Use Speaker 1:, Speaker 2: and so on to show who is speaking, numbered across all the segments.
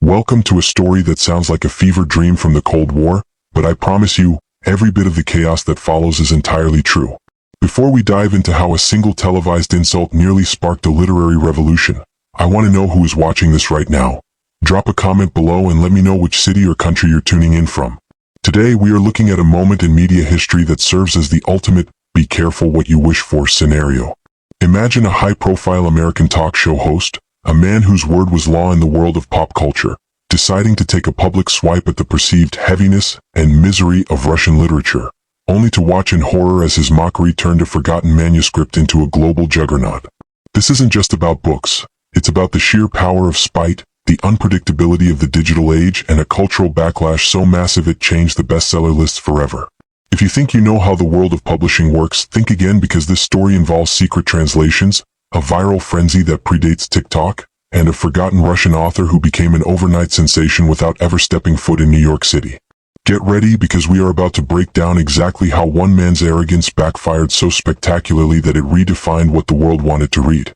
Speaker 1: Welcome to a story that sounds like a fever dream from the Cold War, but I promise you, every bit of the chaos that follows is entirely true. Before we dive into how a single televised insult nearly sparked a literary revolution, I want to know who is watching this right now. Drop a comment below and let me know which city or country you're tuning in from. Today we are looking at a moment in media history that serves as the ultimate "be careful what you wish for" scenario. Imagine a high-profile American talk show host, a man whose word was law in the world of pop culture, deciding to take a public swipe at the perceived heaviness and misery of Russian literature, only to watch in horror as his mockery turned a forgotten manuscript into a global juggernaut. This isn't just about books, it's about the sheer power of spite, the unpredictability of the digital age, and a cultural backlash so massive it changed the bestseller lists forever. If you think you know how the world of publishing works, think again, because this story involves secret translations, a viral frenzy that predates TikTok, and a forgotten Russian author who became an overnight sensation without ever stepping foot in New York City. Get ready, because we are about to break down exactly how one man's arrogance backfired so spectacularly that it redefined what the world wanted to read.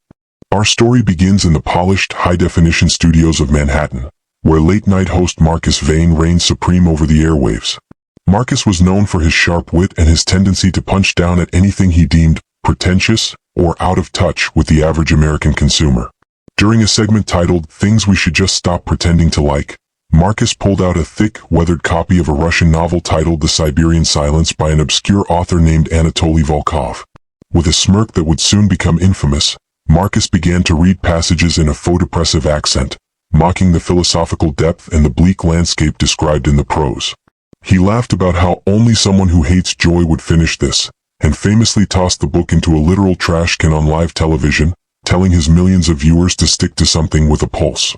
Speaker 1: Our story begins in the polished, high-definition studios of Manhattan, where late-night host Marcus Vane reigned supreme over the airwaves. Marcus was known for his sharp wit and his tendency to punch down at anything he deemed pretentious or out of touch with the average American consumer. During a segment titled "Things We Should Just Stop Pretending to Like," Marcus pulled out a thick, weathered copy of a Russian novel titled The Siberian Silence by an obscure author named Anatoly Volkov. With a smirk that would soon become infamous, Marcus began to read passages in a faux-depressive accent, mocking the philosophical depth and the bleak landscape described in the prose. He laughed about how only someone who hates joy would finish this, and famously tossed the book into a literal trash can on live television, telling his millions of viewers to stick to something with a pulse.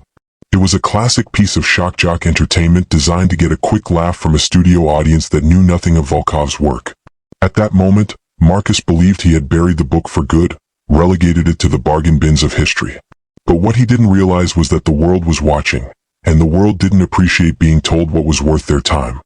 Speaker 1: It was a classic piece of shock jock entertainment designed to get a quick laugh from a studio audience that knew nothing of Volkov's work. At that moment, Marcus believed he had buried the book for good, relegated it to the bargain bins of history. But what he didn't realize was that the world was watching, and the world didn't appreciate being told what was worth their time.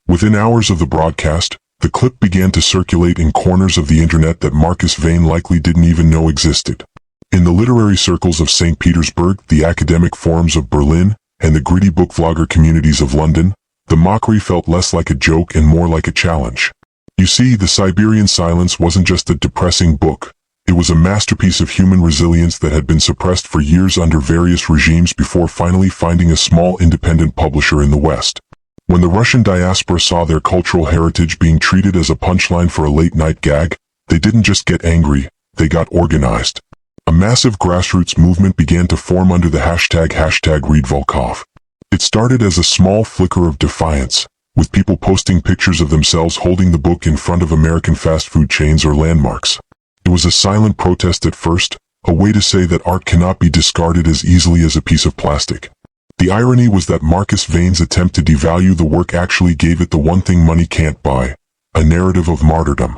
Speaker 1: Within hours of the broadcast, the clip began to circulate in corners of the internet that Marcus Vane likely didn't even know existed. In the literary circles of St. Petersburg, the academic forums of Berlin, and the gritty book vlogger communities of London, the mockery felt less like a joke and more like a challenge. You see, The Siberian Silence wasn't just a depressing book. It was a masterpiece of human resilience that had been suppressed for years under various regimes before finally finding a small independent publisher in the West. When the Russian diaspora saw their cultural heritage being treated as a punchline for a late-night gag, they didn't just get angry, they got organized. A massive grassroots movement began to form under the hashtag #ReadVolkov. It started as a small flicker of defiance, with people posting pictures of themselves holding the book in front of American fast food chains or landmarks. It was a silent protest at first, a way to say that art cannot be discarded as easily as a piece of plastic. The irony was that Marcus Vane's attempt to devalue the work actually gave it the one thing money can't buy: a narrative of martyrdom.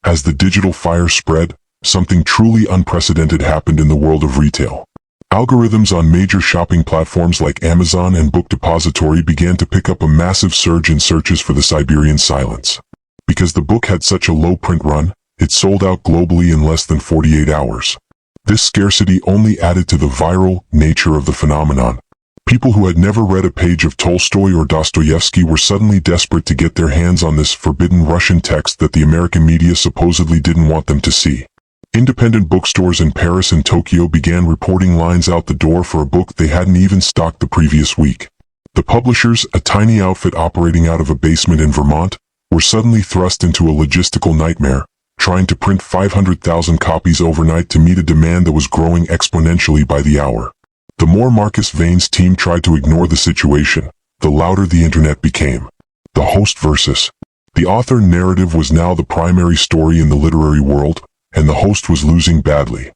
Speaker 1: As the digital fire spread, something truly unprecedented happened in the world of retail. Algorithms on major shopping platforms like Amazon and Book Depository began to pick up a massive surge in searches for The Siberian Silence. Because the book had such a low print run, it sold out globally in less than 48 hours. This scarcity only added to the viral nature of the phenomenon. People who had never read a page of Tolstoy or Dostoevsky were suddenly desperate to get their hands on this forbidden Russian text that the American media supposedly didn't want them to see. Independent bookstores in Paris and Tokyo began reporting lines out the door for a book they hadn't even stocked the previous week. The publishers, a tiny outfit operating out of a basement in Vermont, were suddenly thrust into a logistical nightmare, trying to print 500,000 copies overnight to meet a demand that was growing exponentially by the hour. The more Marcus Vane's team tried to ignore the situation, the louder the internet became. The host versus the author narrative was now the primary story in the literary world, and the host was losing badly.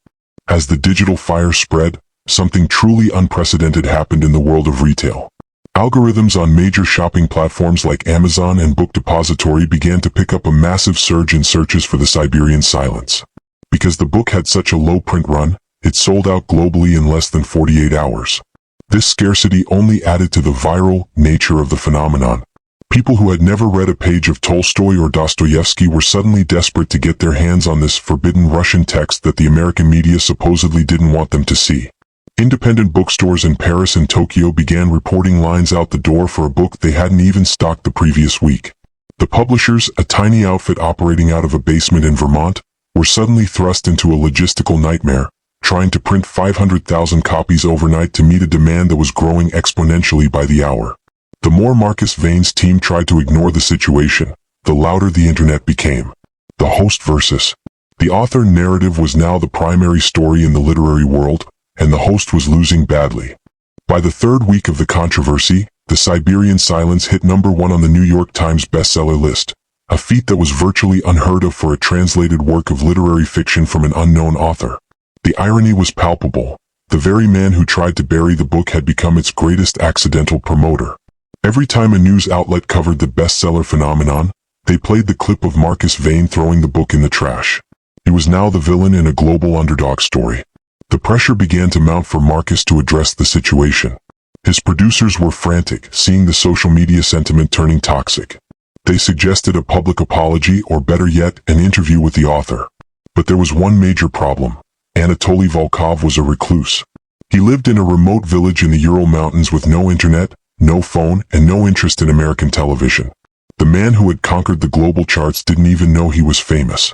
Speaker 1: As the digital fire spread, something truly unprecedented happened in the world of retail. Algorithms on major shopping platforms like Amazon and Book Depository began to pick up a massive surge in searches for The Siberian Silence. Because the book had such a low print run, it sold out globally in less than 48 hours. This scarcity only added to the viral nature of the phenomenon. People who had never read a page of Tolstoy or Dostoevsky were suddenly desperate to get their hands on this forbidden Russian text that the American media supposedly didn't want them to see. Independent bookstores in Paris and Tokyo began reporting lines out the door for a book they hadn't even stocked the previous week. The publishers, a tiny outfit operating out of a basement in Vermont, were suddenly thrust into a logistical nightmare, trying to print 500,000 copies overnight to meet a demand that was growing exponentially by the hour. The more Marcus Vane's team tried to ignore the situation, the louder the internet became. The host versus the author narrative was now the primary story in the literary world, and the host was losing badly. By the third week of the controversy, the Siberian Silence hit #1 on the New York Times bestseller list, a feat that was virtually unheard of for a translated work of literary fiction from an unknown author. The irony was palpable. The very man who tried to bury the book had become its greatest accidental promoter. Every time a news outlet covered the bestseller phenomenon, they played the clip of Marcus Vane throwing the book in the trash. He was now the villain in a global underdog story. The pressure began to mount for Marcus to address the situation. His producers were frantic, seeing the social media sentiment turning toxic. They suggested a public apology or, better yet, an interview with the author. But there was one major problem. Anatoly Volkov was a recluse. He lived in a remote village in the Ural Mountains with no internet, no phone, and no interest in American television. The man who had conquered the global charts didn't even know he was famous.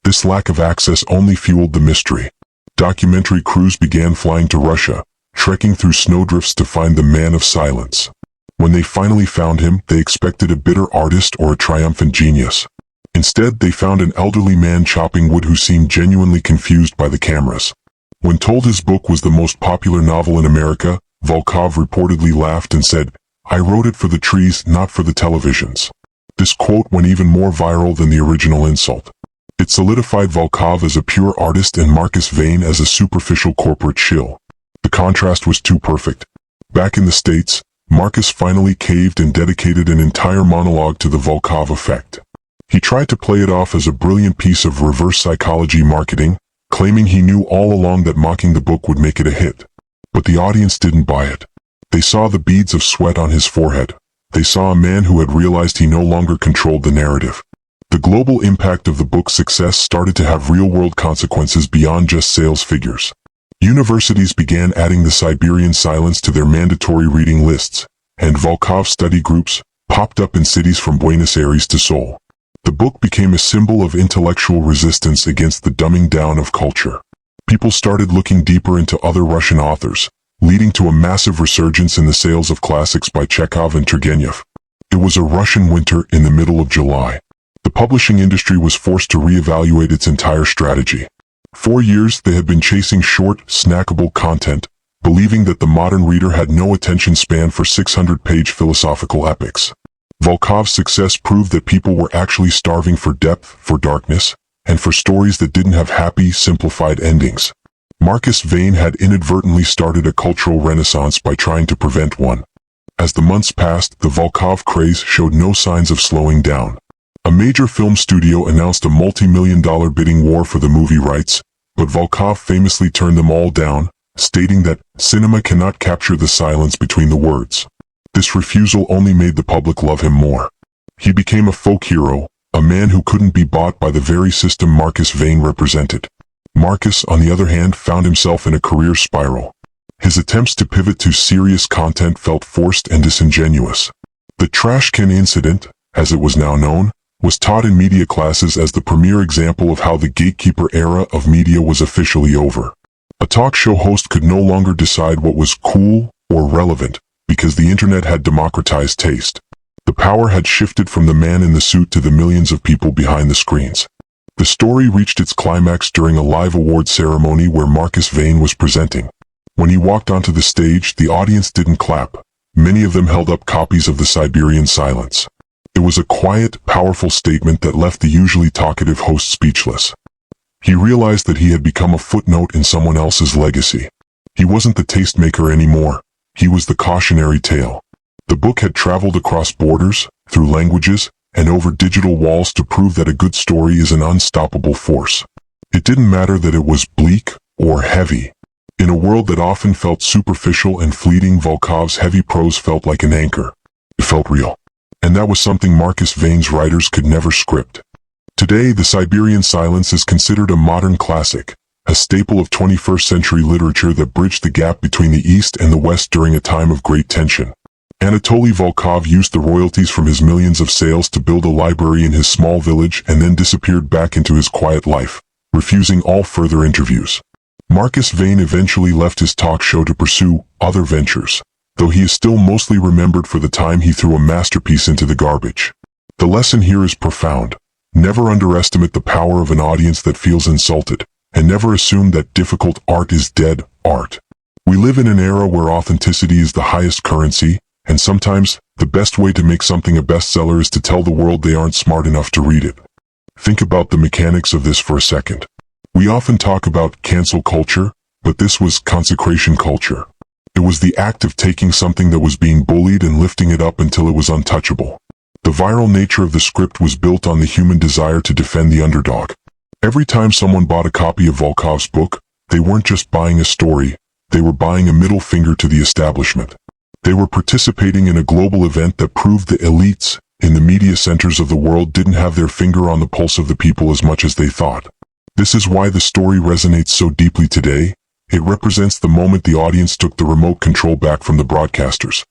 Speaker 1: This lack of access only fueled the mystery. Documentary crews began flying to Russia, trekking through snowdrifts to find the man of silence. When they finally found him, they expected a bitter artist or a triumphant genius. Instead, they found an elderly man chopping wood who seemed genuinely confused by the cameras. When told his book was the most popular novel in America, Volkov reportedly laughed and said, "I wrote it for the trees, not for the televisions." This quote went even more viral than the original insult. It solidified Volkov as a pure artist and Marcus Vane as a superficial corporate shill. The contrast was too perfect. Back in the States, Marcus finally caved and dedicated an entire monologue to the Volkov effect. He tried to play it off as a brilliant piece of reverse psychology marketing, claiming he knew all along that mocking the book would make it a hit. But the audience didn't buy it. They saw the beads of sweat on his forehead. They saw a man who had realized he no longer controlled the narrative. The global impact of the book's success started to have real-world consequences beyond just sales figures. Universities began adding the Siberian Silence to their mandatory reading lists, and Volkov study groups popped up in cities from Buenos Aires to Seoul. The book became a symbol of intellectual resistance against the dumbing down of culture. People started looking deeper into other Russian authors, leading to a massive resurgence in the sales of classics by Chekhov and Turgenev. It was a Russian winter in the middle of July. The publishing industry was forced to reevaluate its entire strategy. For years, they had been chasing short, snackable content, believing that the modern reader had no attention span for 600-page philosophical epics. Volkov's success proved that people were actually starving for depth, for darkness, and for stories that didn't have happy, simplified endings. Marcus Vane had inadvertently started a cultural renaissance by trying to prevent one. As the months passed, the Volkov craze showed no signs of slowing down. A major film studio announced a multi-million-dollar bidding war for the movie rights, but Volkov famously turned them all down, stating that cinema cannot capture the silence between the words. This refusal only made the public love him more. He became a folk hero, a man who couldn't be bought by the very system Marcus Vane represented. Marcus, on the other hand, found himself in a career spiral. His attempts to pivot to serious content felt forced and disingenuous. The trash can incident, as it was now known, was taught in media classes as the premier example of how the gatekeeper era of media was officially over. A talk show host could no longer decide what was cool or relevant, because the internet had democratized taste. The power had shifted from the man in the suit to the millions of people behind the screens. The story reached its climax during a live award ceremony where Marcus Vane was presenting. When he walked onto the stage, the audience didn't clap. Many of them held up copies of the Siberian Silence. It was a quiet, powerful statement that left the usually talkative host speechless. He realized that he had become a footnote in someone else's legacy. He wasn't the tastemaker anymore. He was the cautionary tale. The book had traveled across borders, through languages, and over digital walls to prove that a good story is an unstoppable force. It didn't matter that it was bleak or heavy. In a world that often felt superficial and fleeting, Volkov's heavy prose felt like an anchor. It felt real. And that was something Marcus Vane's writers could never script. Today, the Siberian Silence is considered a modern classic, a staple of 21st century literature that bridged the gap between the East and the West during a time of great tension. Anatoly Volkov used the royalties from his millions of sales to build a library in his small village and then disappeared back into his quiet life, refusing all further interviews. Marcus Vane eventually left his talk show to pursue other ventures, though he is still mostly remembered for the time he threw a masterpiece into the garbage. The lesson here is profound. Never underestimate the power of an audience that feels insulted, and never assume that difficult art is dead art. We live in an era where authenticity is the highest currency, and sometimes, the best way to make something a bestseller is to tell the world they aren't smart enough to read it. Think about the mechanics of this for a second. We often talk about cancel culture, but this was consecration culture. It was the act of taking something that was being bullied and lifting it up until it was untouchable. The viral nature of the script was built on the human desire to defend the underdog. Every time someone bought a copy of Volkov's book, they weren't just buying a story, they were buying a middle finger to the establishment. They were participating in a global event that proved the elites in the media centers of the world didn't have their finger on the pulse of the people as much as they thought. This is why the story resonates so deeply today. It represents the moment the audience took the remote control back from the broadcasters.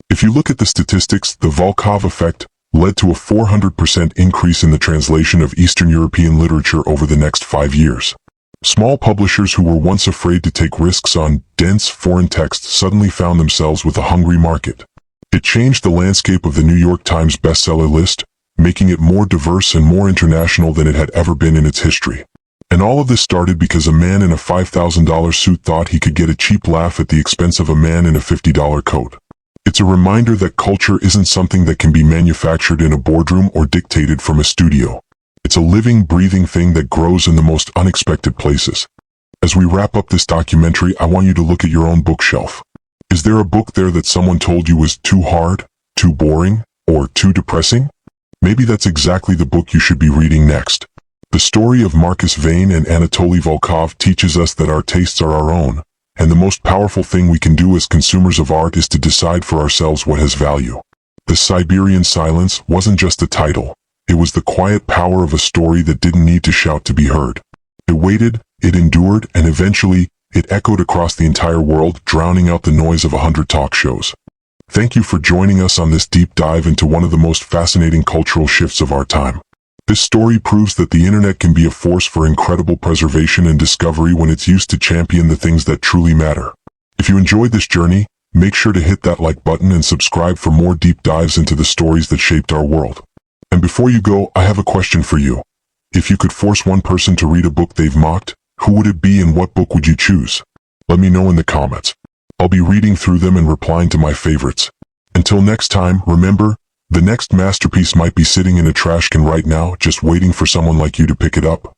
Speaker 1: If you look at the statistics, the Volkov effect led to a 400% increase in the translation of Eastern European literature over the next 5 years. Small publishers who were once afraid to take risks on dense foreign text suddenly found themselves with a hungry market. It changed the landscape of the New York Times bestseller list, making it more diverse and more international than it had ever been in its history. And all of this started because a man in a $5,000 suit thought he could get a cheap laugh at the expense of a man in a $50 coat. It's a reminder that culture isn't something that can be manufactured in a boardroom or dictated from a studio. It's a living, breathing thing that grows in the most unexpected places. As we wrap up this documentary, I want you to look at your own bookshelf. Is there a book there that someone told you was too hard, too boring, or too depressing? Maybe that's exactly the book you should be reading next. The story of Marcus Vane and Anatoly Volkov teaches us that our tastes are our own, and the most powerful thing we can do as consumers of art is to decide for ourselves what has value. The Siberian Silence wasn't just a title. It was the quiet power of a story that didn't need to shout to be heard. It waited, it endured, and eventually, it echoed across the entire world, drowning out the noise of 100 talk shows. Thank you for joining us on this deep dive into one of the most fascinating cultural shifts of our time. This story proves that the internet can be a force for incredible preservation and discovery when it's used to champion the things that truly matter. If you enjoyed this journey, make sure to hit that like button and subscribe for more deep dives into the stories that shaped our world. And before you go, I have a question for you. If you could force one person to read a book they've mocked, who would it be and what book would you choose? Let me know in the comments. I'll be reading through them and replying to my favorites. Until next time, remember, the next masterpiece might be sitting in a trash can right now, just waiting for someone like you to pick it up.